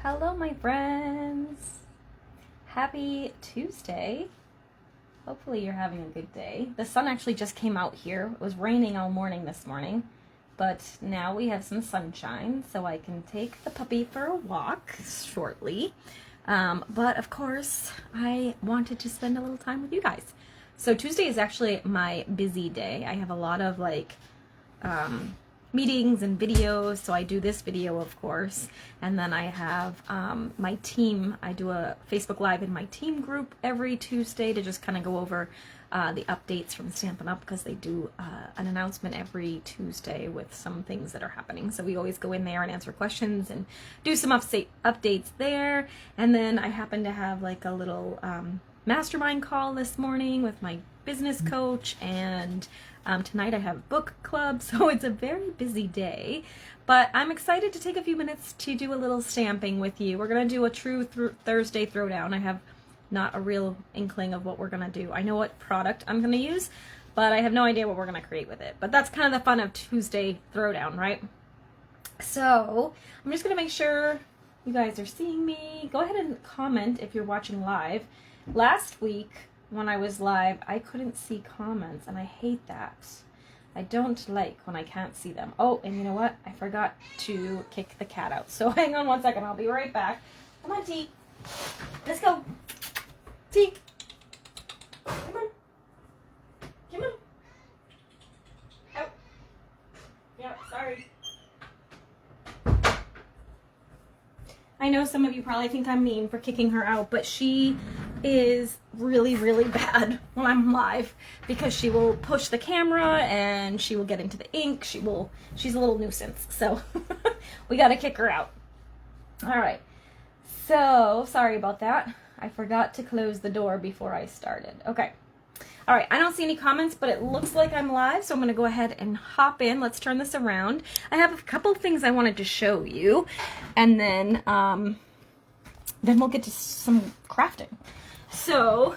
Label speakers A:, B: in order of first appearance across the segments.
A: Hello, my friends. Happy Tuesday. Hopefully you're having a good day. The sun actually just came out here. It was raining all morning this morning, but now we have some sunshine, so I can take the puppy for a walk shortly. But of course, I wanted to spend a little time with you guys. So Tuesday is actually my busy day. I have a lot of meetings and videos, so I do this video, of course, and then I have my team. I do a Facebook Live in my team group every Tuesday to just kind of go over the updates from Stampin' Up, because they do an announcement every Tuesday with some things that are happening. So we always go in there and answer questions and do some updates there. And then I happen to have like a little mastermind call this morning with my business coach, and tonight I have book club, so it's a very busy day, but I'm excited to take a few minutes to do a little stamping with you. We're going to do a true Thursday throwdown. I have not a real inkling of what we're going to do. I know what product I'm going to use, but I have no idea what we're going to create with it. But that's kind of the fun of Tuesday throwdown, right? So I'm just going to make sure you guys are seeing me. Go ahead and comment if you're watching live. Last week, when I was live, I couldn't see comments, and I hate that. I don't like when I can't see them. Oh, and you know what? I forgot to kick the cat out. So hang on one second. I'll be right back. Come on, T. Let's go. T. Come on. Come on. Out. Yeah, sorry. I know some of you probably think I'm mean for kicking her out, but she is really, really bad when I'm live, because she will push the camera and she will get into the ink. She's a little nuisance, so we got to kick her out. All right. So sorry about that. I forgot to close the door before I started. Okay. All right, I don't see any comments, but it looks like I'm live, so I'm going to go ahead and hop in. Let's turn this around. I have a couple things I wanted to show you, and then we'll get to some crafting. So,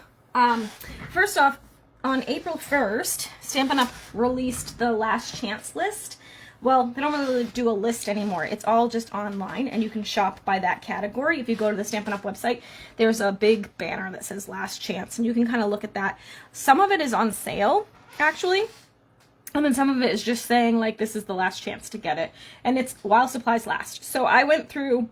A: first off, on April 1st, Stampin' Up! Released the Last Chance list. Well, they don't really do a list anymore. It's all just online, and you can shop by that category. If you go to the Stampin' Up! Website, there's a big banner that says Last Chance, and you can kind of look at that. Some of it is on sale, actually, and then some of it is just saying, like, this is the last chance to get it, and it's while supplies last. So I went through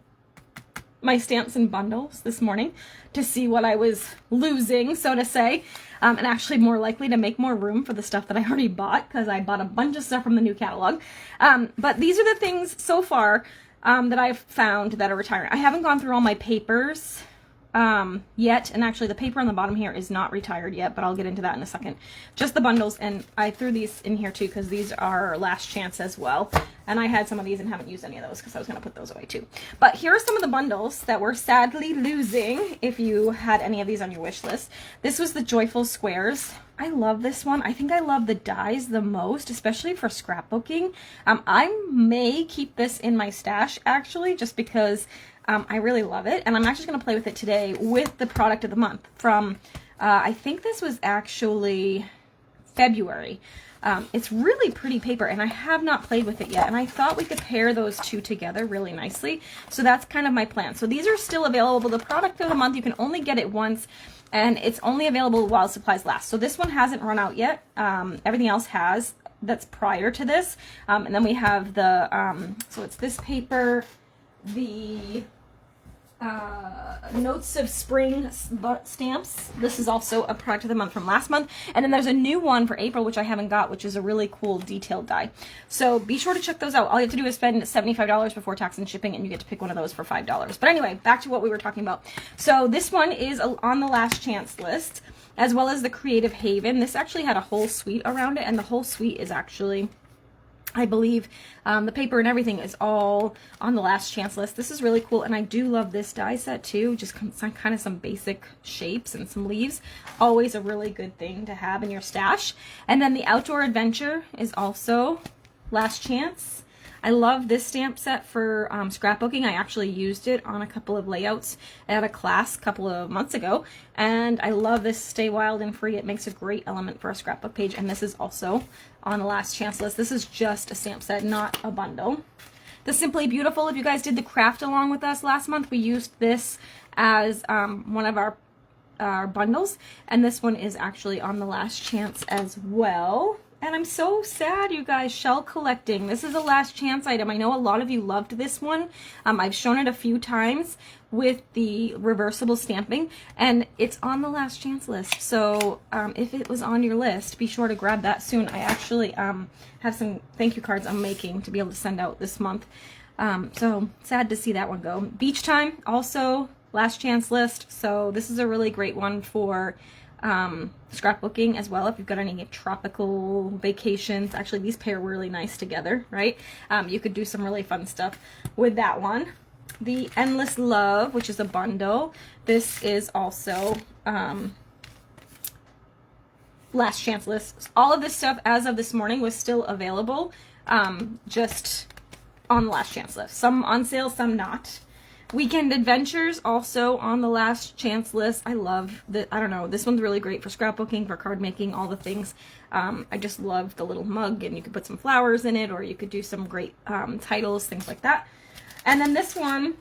A: my stamps and bundles this morning to see what I was losing, so to say, and actually more likely to make more room for the stuff that I already bought, because I bought a bunch of stuff from the new catalog. But these are the things so far that I've found that are retiring. I haven't gone through all my papers yet, and actually the paper on the bottom here is not retired yet, but I'll get into that in a second. Just the bundles, and I threw these in here too because these are last chance as well, and I had some of these and haven't used any of those because I was going to put those away too. But here are some of the bundles that we're sadly losing if you had any of these on your wish list. This was the Joyful Squares. I love this one. I think I love the dies the most, especially for scrapbooking. I may keep this in my stash, actually, just because I really love it, and I'm actually going to play with it today with the product of the month from, I think this was actually February. It's really pretty paper, and I have not played with it yet, and I thought we could pair those two together really nicely, so that's kind of my plan. So these are still available. The product of the month, you can only get it once, and it's only available while supplies last. So this one hasn't run out yet. Everything else has that's prior to this, and then we have the, so it's this paper, the Notes of Spring stamps. This is also a product of the month from last month, and then there's a new one for April which I haven't got, which is a really cool detailed die. So be sure to check those out. All you have to do is spend $75 before tax and shipping, and you get to pick one of those for $5. But anyway, back to what we were talking about. So this one is on the last chance list, as well as the Creative Haven. This actually had a whole suite around it, and the whole suite is actually, I believe, the paper and everything is all on the last chance list. This is really cool, and I do love this die set too, just kind of some basic shapes and some leaves. Always a really good thing to have in your stash. And then the Outdoor Adventure is also last chance. I love this stamp set for scrapbooking. I actually used it on a couple of layouts at a class a couple of months ago, and I love this Stay Wild and Free. It makes a great element for a scrapbook page, and this is also on the last chance list. This is just a stamp set, not a bundle. the Simply Beautiful. If you guys did the craft along with us last month, we used this as one of our bundles, and this one is actually on the Last Chance as well. And I'm so sad, you guys, shell collecting. This is a last chance item. I know a lot of you loved this one. I've shown it a few times with the reversible stamping, and it's on the last chance list. So if it was on your list, be sure to grab that soon. I actually have some thank you cards I'm making to be able to send out this month. So sad to see that one go. Beach Time, also last chance list. So this is a really great one for scrapbooking as well. If you've got any tropical vacations, actually these pair really nice together, right? You could do some really fun stuff with that one. The Endless Love, which is a bundle. This is also last chance list. All of this stuff as of this morning was still available, just on the last chance list. Some on sale, some not. Weekend Adventures, also on the last chance list. I love that. I don't know, this one's really great for scrapbooking, for card making, all the things. I just love the little mug, and you could put some flowers in it, or you could do some great titles, things like that. And then this one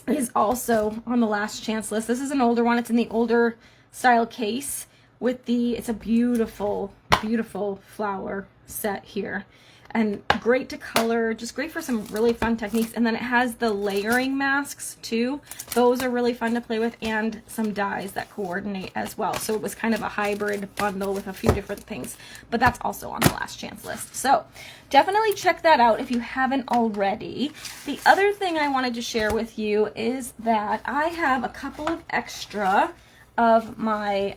A: is also on the last chance list. This is an older one. It's in the older style case with the, it's a beautiful, beautiful flower set here. And great to color, just great for some really fun techniques. And then it has the layering masks too. Those are really fun to play with, and some dies that coordinate as well. So it was kind of a hybrid bundle with a few different things, but that's also on the last chance list. So definitely check that out if you haven't already. The other thing I wanted to share with you is that I have a couple of extra of my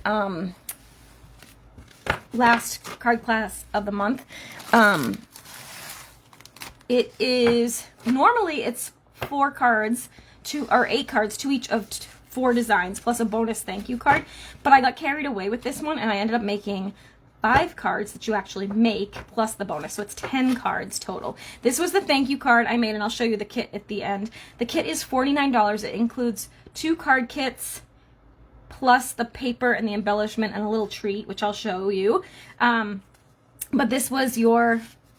A: last card class of the month. It is, normally it's 4 cards, or 8 cards to each of 4 designs, plus a bonus thank you card. But I got carried away with this one, and I ended up making 5 cards that you actually make, plus the bonus. So it's 10 cards total. This was the thank you card I made, and I'll show you the kit at the end. The kit is $49. It includes 2 card kits, plus the paper and the embellishment and a little treat, which I'll show you. But this was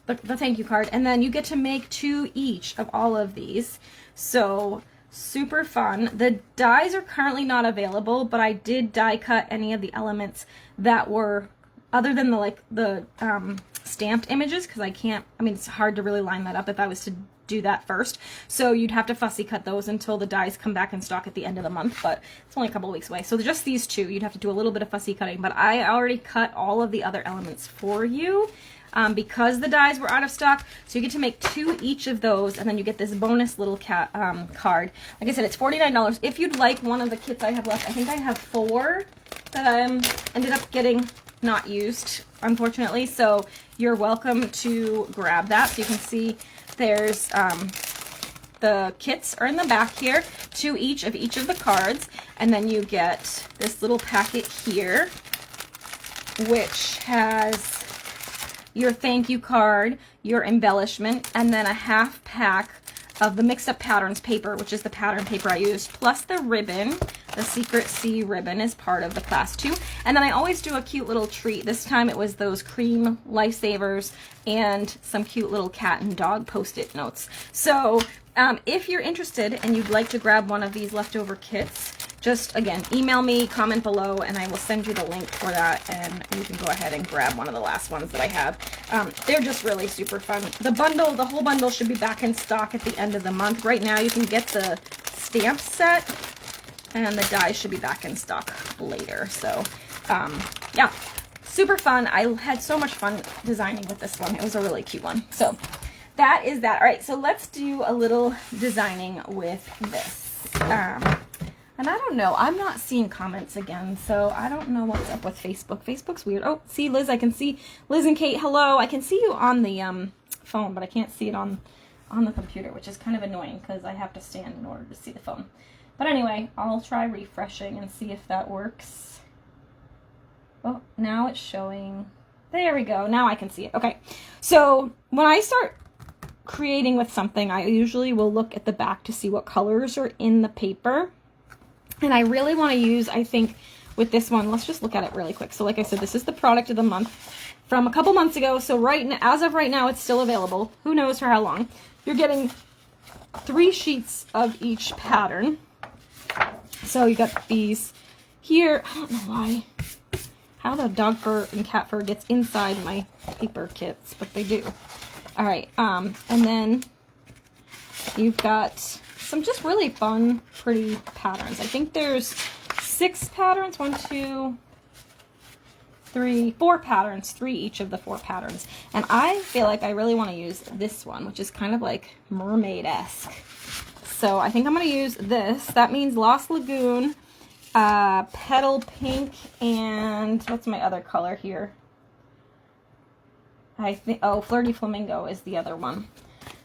A: the thank you card, and then you get to make 2 each of all of these. So super fun. The dies are currently not available, but I did die cut any of the elements that were, other than the stamped images, because it's hard to really line that up if I was to do that first. So you'd have to fussy cut those until the dies come back in stock at the end of the month, but it's only a couple of weeks away. So just these 2, you'd have to do a little bit of fussy cutting, but I already cut all of the other elements for you. Because the dies were out of stock, so you get to make 2 each of those, and then you get this bonus little card. Like I said, it's $49. If you'd like one of the kits I have left, I think I have 4 that I ended up getting not used, unfortunately, so you're welcome to grab that. So you can see there's the kits are in the back here, 2 each of the cards, and then you get this little packet here, which has your thank you card, your embellishment, and then a half pack of the Mixed Up Patterns paper, which is the pattern paper I used, plus the ribbon. The Secret Sea ribbon is part of the class too. And then I always do a cute little treat. This time it was those cream lifesavers and some cute little cat and dog post-it notes. So if you're interested and you'd like to grab one of these leftover kits, just, again, email me, comment below, and I will send you the link for that, and you can go ahead and grab one of the last ones that I have. They're just really super fun. The whole bundle should be back in stock at the end of the month. Right now, you can get the stamp set, and the dies should be back in stock later. So, yeah, super fun. I had so much fun designing with this one. It was a really cute one. So, that is that. All right, so let's do a little designing with this. And I don't know, I'm not seeing comments again, so I don't know what's up with Facebook. Facebook's weird. Oh, see, Liz, I can see Liz and Kate, hello. I can see you on the phone, but I can't see it on the computer, which is kind of annoying because I have to stand in order to see the phone. But anyway, I'll try refreshing and see if that works. Oh, now it's showing. There we go. Now I can see it. Okay. So when I start creating with something, I usually will look at the back to see what colors are in the paper. And I really want to use, I think, with this one, let's just look at it really quick. So like I said, this is the product of the month from a couple months ago. So as of right now, it's still available. Who knows for how long. You're getting 3 sheets of each pattern. So you got these here. I don't know why, how the dog fur and cat fur gets inside my paper kits, but they do. All right, and then you've got some just really fun, pretty patterns. I think there's 6 patterns, 1, 2, 3, 4 patterns, 3 each of the 4 patterns. And I feel like I really want to use this one, which is kind of like mermaid-esque. So I think I'm going to use this. That means Lost Lagoon, Petal Pink, and what's my other color here? I think, oh, Flirty Flamingo is the other one.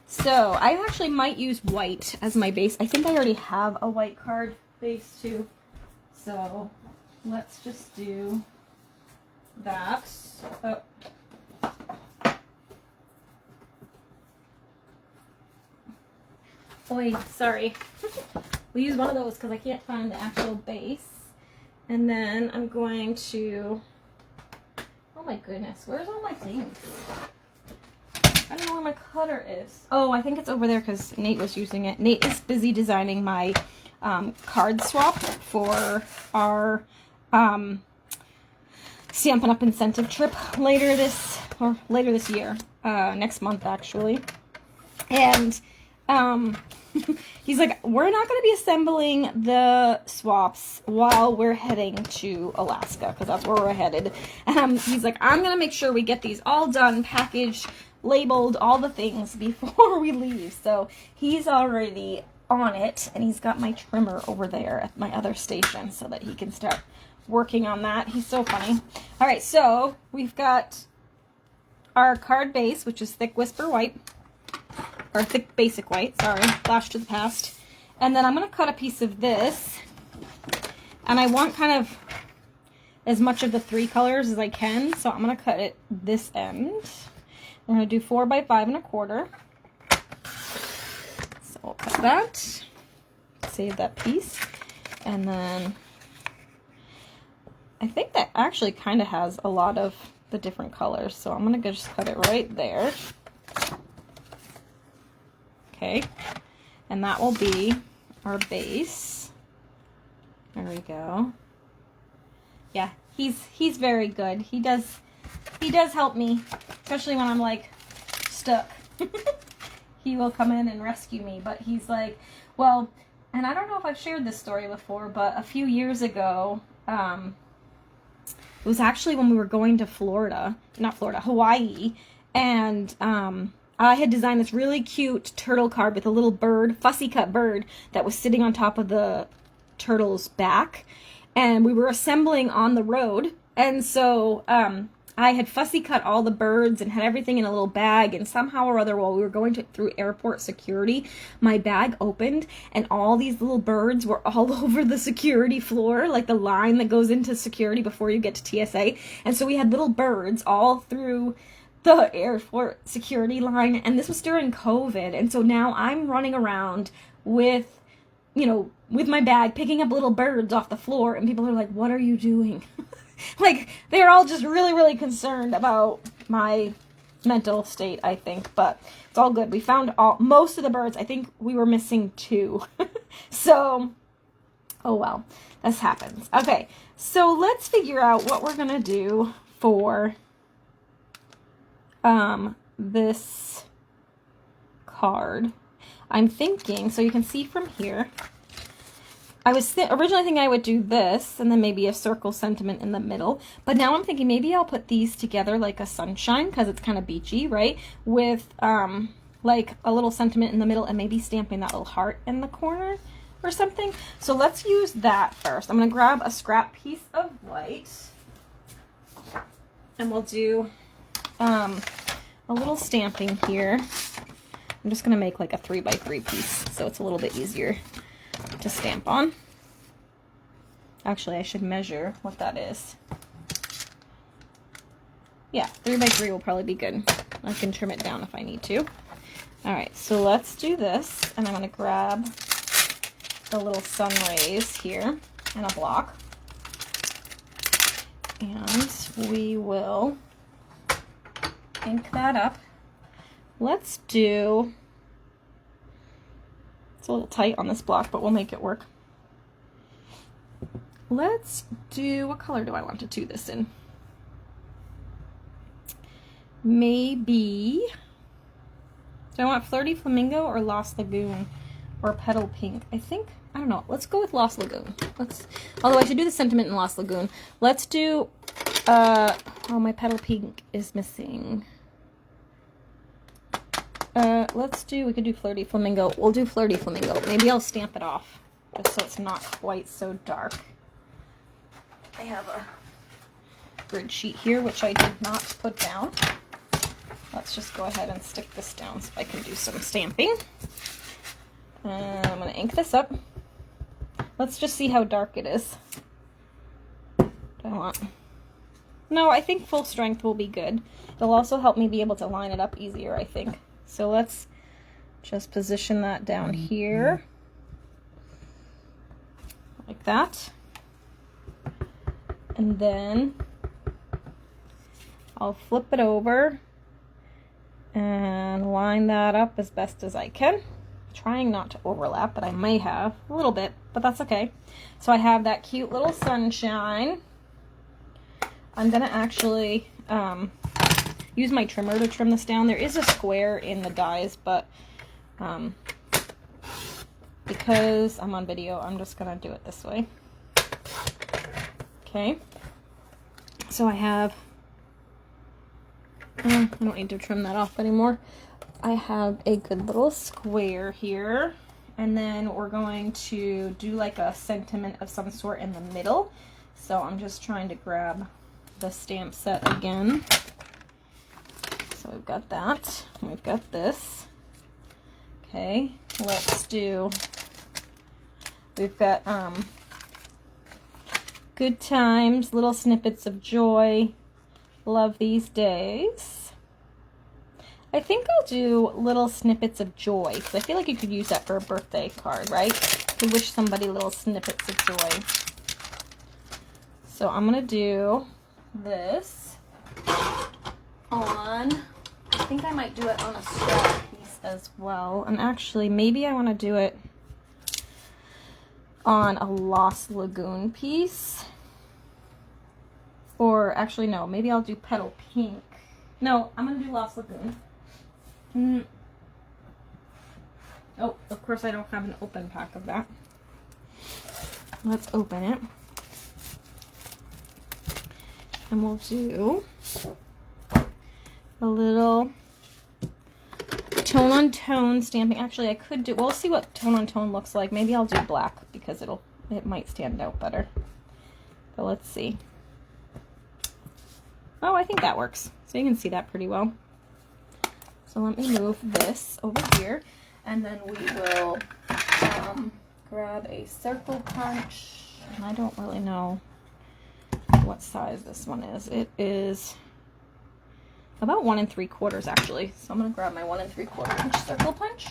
A: So I actually might use white as my base. I think I already have a white card base too. So let's just do that. Oh. Oi, sorry. We use one of those because I can't find the actual base. And then I'm going to, oh my goodness, where's all my things? I don't know where my cutter is. Oh, I think it's over there because Nate was using it. Nate is busy designing my card swap for our Stampin' Up! Incentive trip later this year, next month actually. And he's like, we're not going to be assembling the swaps while we're heading to Alaska, because that's where we're headed. He's like, I'm going to make sure we get these all done, packaged, labeled, all the things before we leave. So he's already on it, and he's got my trimmer over there at my other station so that he can start working on that. He's so funny. All right, so we've got our card base, which is Thick Whisper White, or Thick Basic White, sorry, Flash to the Past. And then I'm going to cut a piece of this, and I want kind of as much of the 3 colors as I can, so I'm going to cut it this end. I'm going to do 4 by 5 1/4. So I'll cut that, save that piece, and then I think that actually kind of has a lot of the different colors, so I'm going to just cut it right there. Okay, and that will be our base. There we go. Yeah, he's very good. He does help me, especially when I'm like stuck. He will come in and rescue me, but he's like, well, and I don't know if I've shared this story before, but a few years ago, it was actually when we were going to Hawaii, and I had designed this really cute turtle card with a little bird, fussy cut bird, that was sitting on top of the turtle's back. And we were assembling on the road. And so I had fussy cut all the birds and had everything in a little bag. And somehow or other, while we were going through airport security, my bag opened and all these little birds were all over the security floor, like the line that goes into security before you get to TSA. And so we had little birds all through the airport security line, and this was during COVID, and so now I'm running around with, with my bag, picking up little birds off the floor, and people are like, what are you doing? Like, they're all just really, really concerned about my mental state, I think, but it's all good. We found most of the birds. I think we were missing 2. So, oh well, this happens. Okay, so let's figure out what we're gonna do for this card. I'm thinking, so you can see from here, I was originally thinking I would do this and then maybe a circle sentiment in the middle, but now I'm thinking maybe I'll put these together like a sunshine, because it's kind of beachy, right? With like a little sentiment in the middle and maybe stamping that little heart in the corner or something. So let's use that first. I'm going to grab a scrap piece of white, and we'll do a little stamping here. I'm just going to make like a 3 by 3 piece, so it's a little bit easier to stamp on. Actually, I should measure what that is. Yeah, 3 by 3 will probably be good. I can trim it down if I need to. Alright, so let's do this, and I'm going to grab the little sun rays here and a block. And we will ink that up. Let's do a little tight on this block, but we'll make it work. Let's do, what color do I want to do this in? Maybe, do I want Flirty Flamingo or Lost Lagoon or Petal Pink? I don't know. Let's go with Lost Lagoon. Although I should do the sentiment in Lost Lagoon. Let's do, oh, my Petal Pink is missing. We could do Flirty Flamingo. We'll do Flirty Flamingo. Maybe I'll stamp it off just so it's not quite so dark. I have a grid sheet here, which I did not put down. Let's just go ahead and stick this down so I can do some stamping. And I'm going to ink this up. Let's just see how dark it is. No, I think full strength will be good. It'll also help me be able to line it up easier, I think. So let's just position that down here. Like that. And then I'll flip it over and line that up as best as I can. Trying not to overlap, but I may have a little bit, but that's okay. So I have that cute little sunshine. I'm gonna actually use my trimmer to trim this down. There is a square in the dies, but because I'm on video, I'm just gonna do it this way. Okay. So I have, I don't need to trim that off anymore. I have a good little square here, and then we're going to do like a sentiment of some sort in the middle. So I'm just trying to grab the stamp set again. So we've got that, and we've got this. Okay, let's do, we've got good times, little snippets of joy, love these days. I think I'll do little snippets of joy, because I feel like you could use that for a birthday card, right? To wish somebody little snippets of joy. So I'm going to do this on, I think I might do it on a scrap piece as well. And actually, maybe I want to do it on a Lost Lagoon piece. Or actually, no, maybe I'll do Petal Pink. No, I'm going to do Lost Lagoon. Oh, of course I don't have an open pack of that. Let's open it. And we'll do a little tone on tone stamping. Actually, I could do, we'll see what tone on tone looks like. Maybe I'll do black because it might stand out better. But let's see. Oh, I think that works. So you can see that pretty well. So let me move this over here, and then we will grab a circle punch. And I don't really know what size this one is. It is about 1 3/4 actually. So I'm gonna grab my 1 3/4 inch circle punch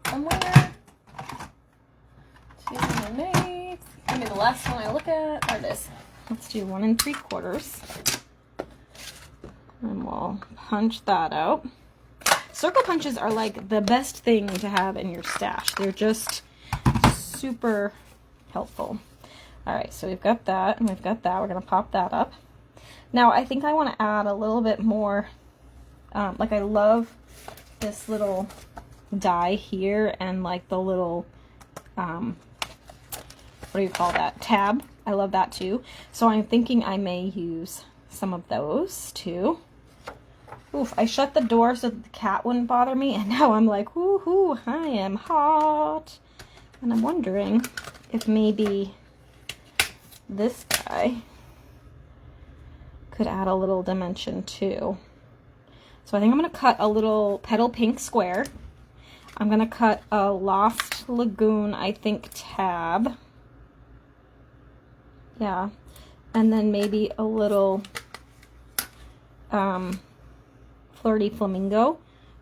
A: somewhere. I mean, the last one I look at. There it is. Let's do 1 3/4. And we'll punch that out. Circle punches are like the best thing to have in your stash. They're just super helpful. All right, so we've got that and we've got that. We're gonna pop that up. Now I think I want to add a little bit more, like I love this little die here and like the little, what do you call that, tab. I love that too. So I'm thinking I may use some of those too. Oof, I shut the door so that the cat wouldn't bother me, and now I'm like, woohoo, I am hot. And I'm wondering if maybe this guy could add a little dimension too. So I think I'm going to cut a little Petal Pink square. I'm going to cut a Lost Lagoon, I think, tab. Yeah. And then maybe a little Flirty Flamingo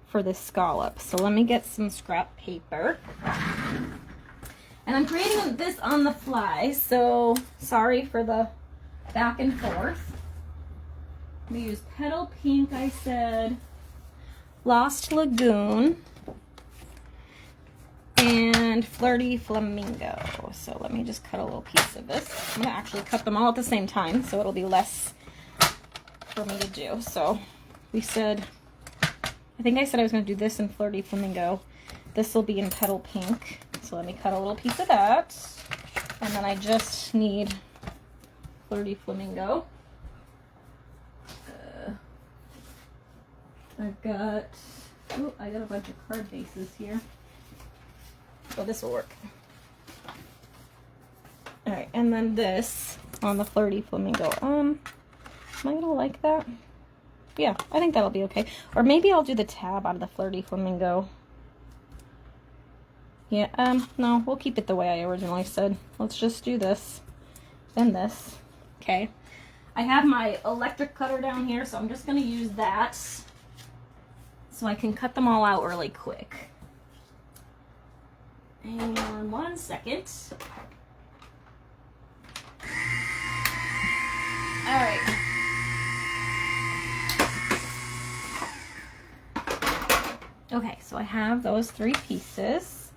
A: for this scallop. So let me get some scrap paper. And I'm creating this on the fly, so sorry for the back and forth. We use Petal Pink, I said, Lost Lagoon, and Flirty Flamingo. So let me just cut a little piece of this. I'm going to actually cut them all at the same time, so it'll be less for me to do. So we said, I think I said I was going to do this in Flirty Flamingo. This will be in Petal Pink. So let me cut a little piece of that. And then I just need Flirty Flamingo. I've got, oh, I got a bunch of card bases here. So this will work. Alright, and then this on the Flirty Flamingo. Am I gonna like that? Yeah, I think that'll be okay. Or maybe I'll do the tab out of the Flirty Flamingo. Yeah, no, we'll keep it the way I originally said. Let's just do this, then this. Okay. I have my electric cutter down here, so I'm just gonna use that so I can cut them all out really quick. Hang on 1 second. All right. Okay, so I have those 3 pieces.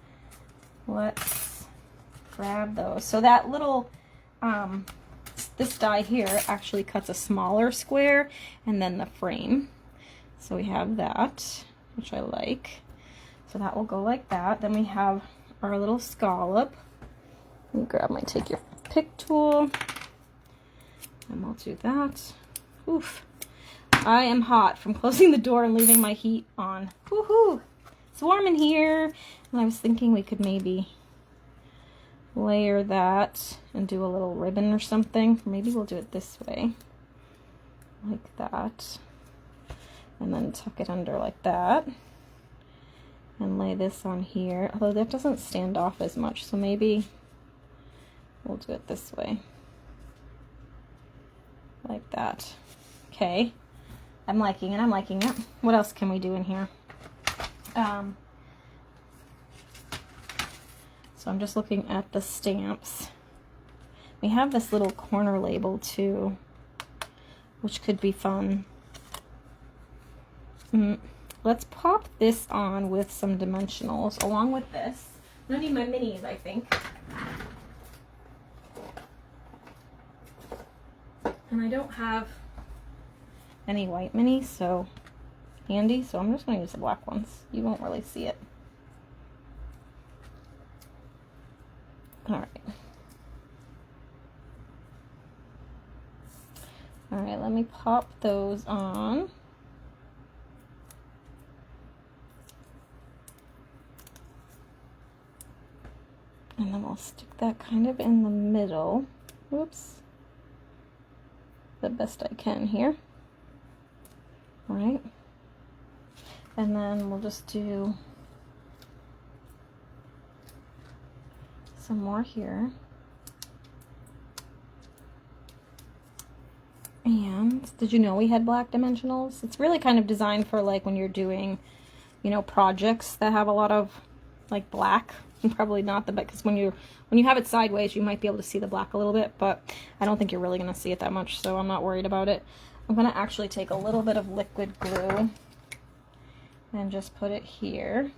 A: Let's grab those. So that little, this die here actually cuts a smaller square and then the frame. So we have that, which I like. So that will go like that. Then we have our little scallop. Let me grab my take your pick tool. And we'll do that. Oof. I am hot from closing the door and leaving my heat on. Woohoo! It's warm in here. And I was thinking we could maybe layer that and do a little ribbon or something. Maybe we'll do it this way. Like that. And then tuck it under like that. And lay this on here. Although that doesn't stand off as much, so maybe we'll do it this way. Like that. Okay. I'm liking it, I'm liking it. What else can we do in here? So I'm just looking at the stamps. We have this little corner label too, which could be fun. Let's pop this on with some dimensionals along with this. I'm gonna need my minis, I think. And I don't have any white minis, so handy, so I'm just gonna use the black ones. You won't really see it. Alright. Alright, let me pop those on. And then we'll stick that kind of in the middle. Whoops. The best I can here. Alright. And then we'll just do some more here. And did you know we had black dimensionals? It's really kind of designed for like when you're doing, you know, projects that have a lot of like black. And probably not the best, because when you have it sideways, you might be able to see the black a little bit, but I don't think you're really going to see it that much, so I'm not worried about it. I'm going to actually take a little bit of liquid glue and just put it here.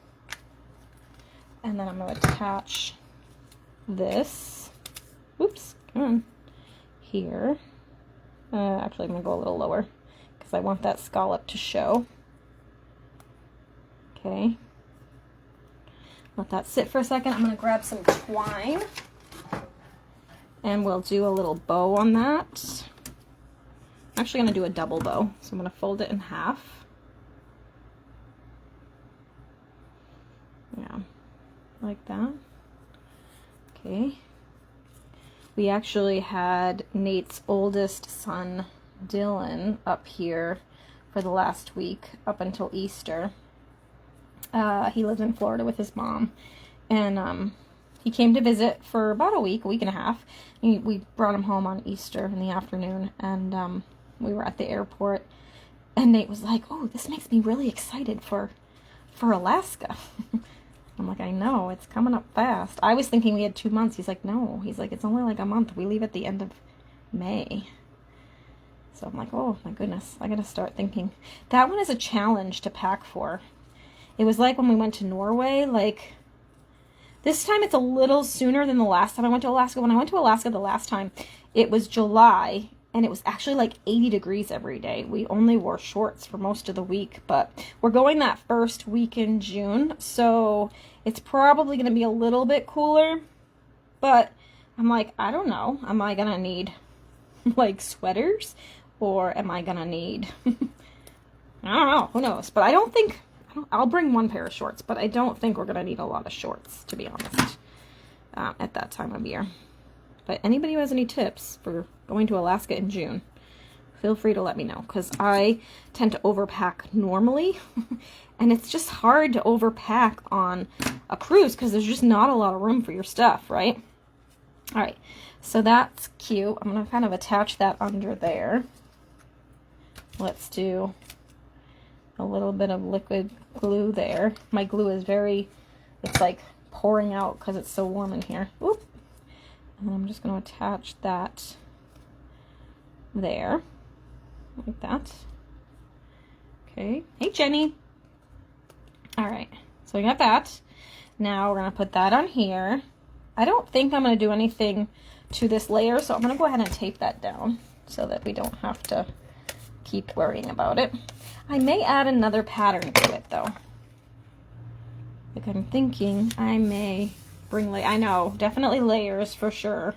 A: And then I'm going to attach this. Oops, come on. Here. Actually, I'm going to go a little lower because I want that scallop to show. Okay. Let that sit for a second. I'm going to grab some twine and we'll do a little bow on that. I'm actually going to do a double bow, so I'm going to fold it in half. Yeah, like that. Okay. We actually had Nate's oldest son, Dylan, up here for the last week, up until Easter. He lived in Florida with his mom, and he came to visit for about a week and a half. We brought him home on Easter in the afternoon, and we were at the airport, and Nate was like, "Oh, this makes me really excited for Alaska." I'm like, "I know, it's coming up fast." I was thinking we had 2 months. He's like, "No." He's like, "It's only like a month. We leave at the end of May." So I'm like, "Oh my goodness, I gotta start thinking." That one is a challenge to pack for. It was like when we went to Norway, like This time it's a little sooner than the last time I went to Alaska. When I went to Alaska the last time, it was July, and it was actually like 80 degrees every day. We only wore shorts for most of the week, but we're going that first week in June, so it's probably going to be a little bit cooler, but I'm like, I don't know. Am I going to need like sweaters, or am I going to need, I don't know, who knows, but I'll bring one pair of shorts, but I don't think we're going to need a lot of shorts, to be honest, at that time of year. But anybody who has any tips for going to Alaska in June, feel free to let me know, because I tend to overpack normally, and it's just hard to overpack on a cruise because there's just not a lot of room for your stuff, right? All right, so that's cute. I'm going to kind of attach that under there. Let's do a little bit of liquid glue there. My glue is it's like pouring out because it's so warm in here. Oop. And I'm just going to attach that there, like that. Okay. Hey, Jenny. All right. So we got that. Now we're going to put that on here. I don't think I'm going to do anything to this layer, so I'm going to go ahead and tape that down so that we don't have to keep worrying about it. I may add another pattern to it, though. Like, I'm thinking I may bring, I know, definitely layers for sure.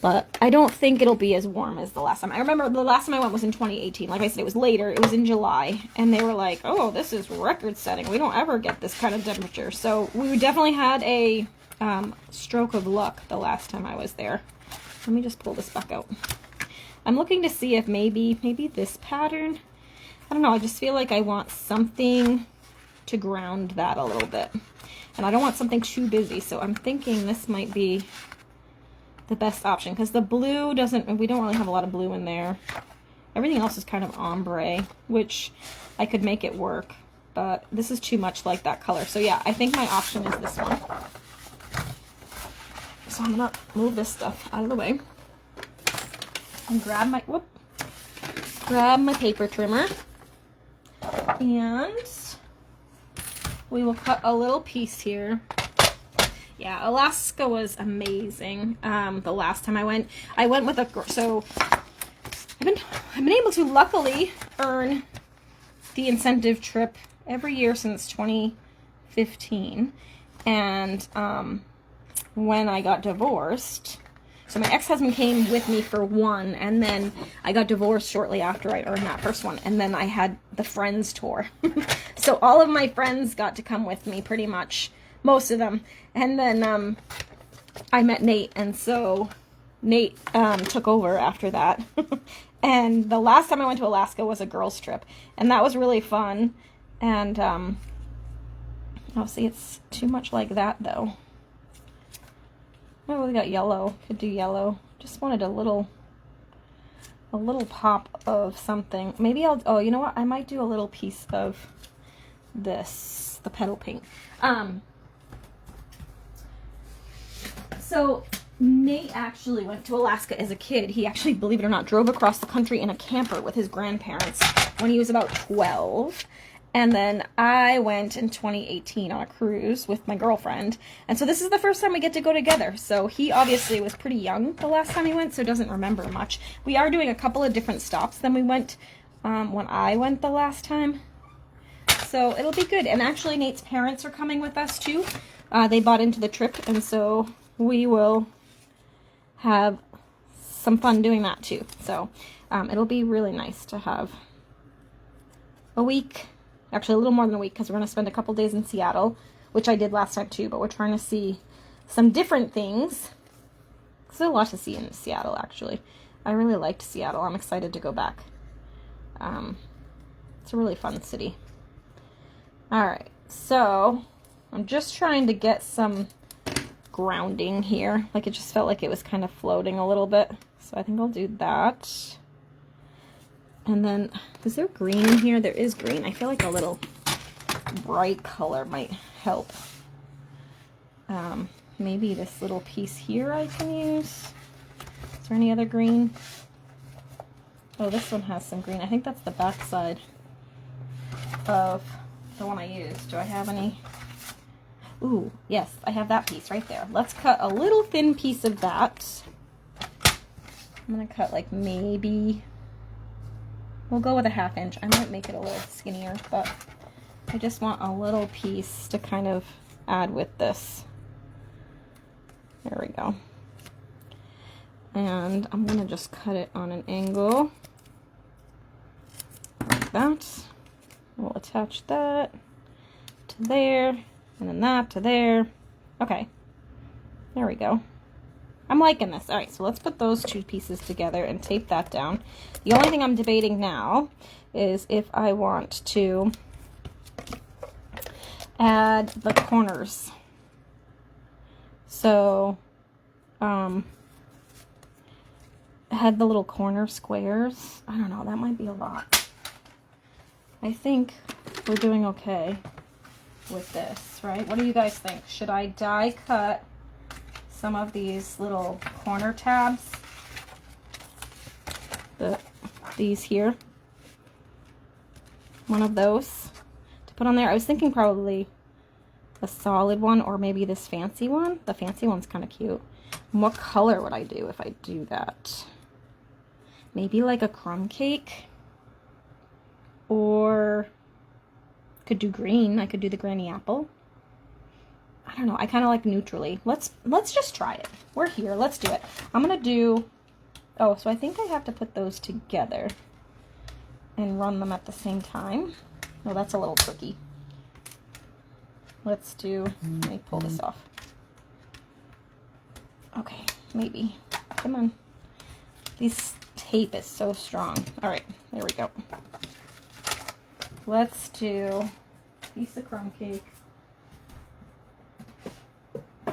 A: But I don't think it'll be as warm as the last time. I remember the last time I went was in 2018. Like I said, it was later. It was in July. And they were like, oh, this is record setting. We don't ever get this kind of temperature. So we definitely had a stroke of luck the last time I was there. Let me just pull this back out. I'm looking to see if maybe this pattern, I don't know, I just feel like I want something to ground that a little bit. And I don't want something too busy, so I'm thinking this might be the best option, because the blue we don't really have a lot of blue in there. Everything else is kind of ombre, which I could make it work, but this is too much like that color. So yeah, I think my option is this one. So I'm gonna move this stuff out of the way and grab my paper trimmer, and we will cut a little piece here. Yeah, Alaska was amazing. The last time I went with a girl. So I've been able to luckily earn the incentive trip every year since 2015. And when I got divorced, so my ex-husband came with me for one, and then I got divorced shortly after I earned that first one, and then I had the Friends tour. So all of my friends got to come with me, pretty much, most of them. And then I met Nate, and so Nate took over after that. And the last time I went to Alaska was a girls' trip, and that was really fun. And oh, see, it's too much like that, though. Oh, we got yellow. Could do yellow. Just wanted a little pop of something. Maybe oh, you know what? I might do a little piece of this, the petal pink. So Nate actually went to Alaska as a kid. He actually, believe it or not, drove across the country in a camper with his grandparents when he was about 12. And then I went in 2018 on a cruise with my girlfriend. And so this is the first time we get to go together. So he obviously was pretty young the last time he went, so doesn't remember much. We are doing a couple of different stops than we went when I went the last time. So it'll be good. And actually Nate's parents are coming with us too. They bought into the trip, and so we will have some fun doing that too. So it'll be really nice to have a week. Actually, a little more than a week, because we're going to spend a couple days in Seattle, which I did last time too, but we're trying to see some different things. There's a lot to see in Seattle, actually. I really liked Seattle. I'm excited to go back. It's a really fun city. Alright, so I'm just trying to get some grounding here. Like, it just felt like it was kind of floating a little bit. So I think I'll do that. And then, is there green in here? There is green. I feel like a little bright color might help. Maybe this little piece here I can use. Is there any other green? Oh, this one has some green. I think that's the back side of the one I used. Do I have any? Ooh, yes, I have that piece right there. Let's cut a little thin piece of that. I'm gonna cut like maybe, we'll go with a 1/2 inch. I might make it a little skinnier, but I just want a little piece to kind of add with this. There we go. And I'm gonna just cut it on an angle like that. We'll attach that to there, and then that to there. Okay, there we go. I'm liking this. All right, so let's put those 2 pieces together and tape that down. The only thing I'm debating now is if I want to add the corners. So, had the little corner squares. I don't know, that might be a lot. I think we're doing okay with this, right? What do you guys think? Should I die cut some of these little corner tabs? These here. One of those to put on there. I was thinking probably a solid one or maybe this fancy one. The fancy one's kind of cute. And what color would I do if I do that? Maybe like a crumb cake, or could do green. I could do the granny apple. I don't know. I kind of like neutrally. Let's just try it. We're here. Let's do it. I'm gonna do. Oh, so I think I have to put those together and run them at the same time. No, that's a little tricky. Let's do. Let me pull this off. Okay, maybe. Come on. This tape is so strong. All right, there we go. Let's do a piece of crumb cake. Oh,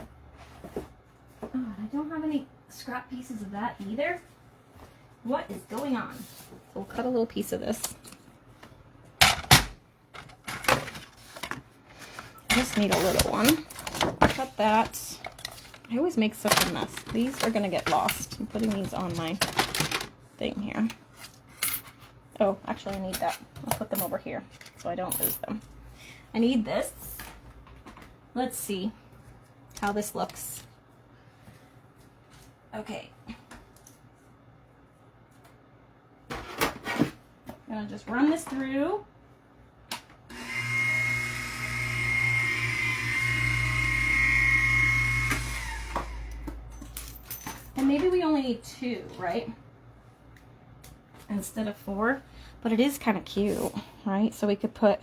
A: I don't have any scrap pieces of that either. What is going on? So we'll cut a little piece of this. I just need a little one. Cut that. I always make such a mess. These are gonna get lost. I'm putting these on my thing here. Oh, actually I need that. I'll put them over here so I don't lose them. I need this. Let's see how this looks. Okay. I'm gonna just run this through. And maybe we only need 2, right? Instead of 4. But it is kind of cute, right? So we could put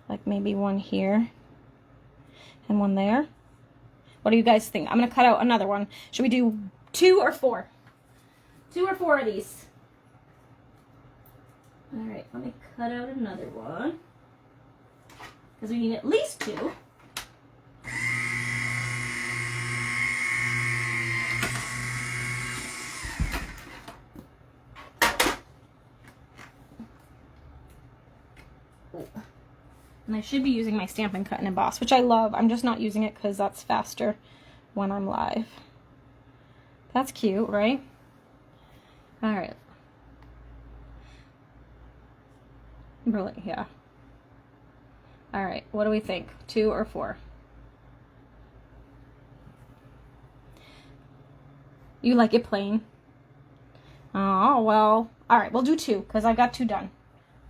A: like maybe one here and one there. What do you guys think? I'm gonna cut out another one. Should we do 2 or 4? 2 or 4 of these? All right, let me cut out another one because we need at least 2. And I should be using my Stampin' Cut and Emboss, which I love. I'm just not using it because that's faster when I'm live. That's cute, right? All right. Really, yeah. All right, what do we think? 2 or 4? You like it plain? Oh, well. All right, we'll do 2 because I got 2 done.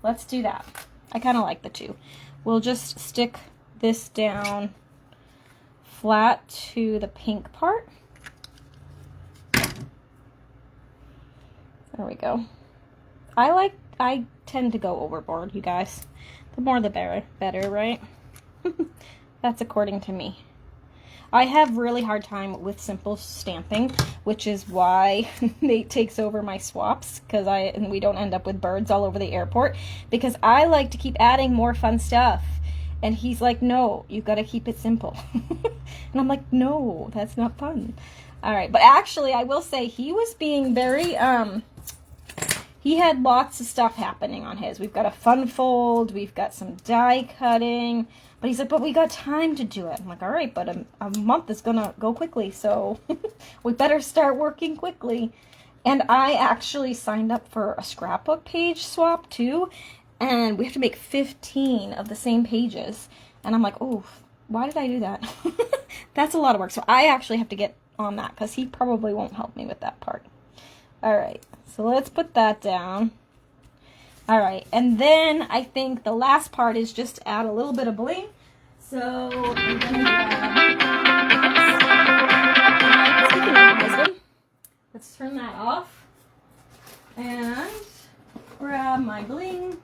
A: Let's do that. I kind of like the 2. We'll just stick this down flat to the pink part. There we go. I tend to go overboard, you guys. The more the better, right? That's according to me. I have really hard time with simple stamping, which is why Nate takes over my swaps, and we don't end up with birds all over the airport, because I like to keep adding more fun stuff. And he's like, no, you gotta keep it simple. And I'm like, no, that's not fun. All right, but actually, I will say he was being very, he had lots of stuff happening on his. We've got a fun fold, we've got some die cutting, but he's like, but we got time to do it. I'm like, all right, but a month is gonna go quickly, so we better start working quickly. And I actually signed up for a scrapbook page swap too, and we have to make 15 of the same pages. And I'm like, oh, Why did I do that? That's a lot of work. So I actually have to get on that because he probably won't help me with that part. All right, so let's put that down. All right, and then I think the last part is just to add a little bit of bling. So I'm gonna grab, let's turn that off and grab my bling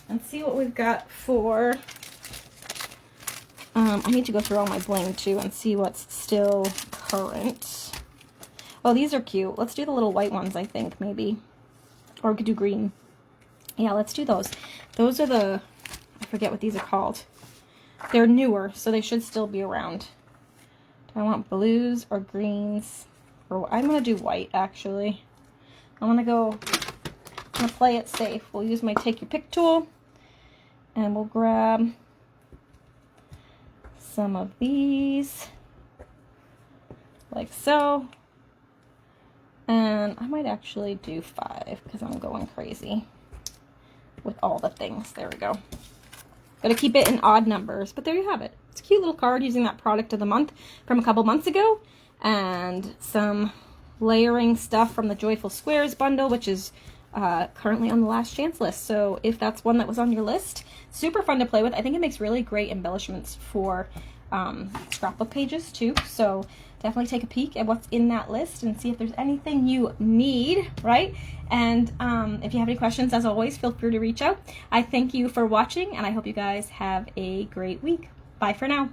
A: and see what we've got for, I need to go through all my bling too and see what's still current. Oh, these are cute. Let's do the little white ones, I think, maybe. Or we could do green. Yeah, let's do those. Those are the, I forget what these are called. They're newer, so they should still be around. Do I want blues or greens? Or I'm going to do white, actually. I'm going to play it safe. We'll use my Take Your Pick tool. And we'll grab some of these. Like so. And I might actually do 5 because I'm going crazy with all the things. There we go. Gotta keep it in odd numbers, but there you have it. It's a cute little card using that product of the month from a couple months ago, and some layering stuff from the Joyful Squares bundle, which is currently on the last chance list. So if that's one that was on your list, super fun to play with. I think it makes really great embellishments for scrapbook pages too. So definitely take a peek at what's in that list and see if there's anything you need, right? And if you have any questions, as always, feel free to reach out. I thank you for watching, and I hope you guys have a great week. Bye for now.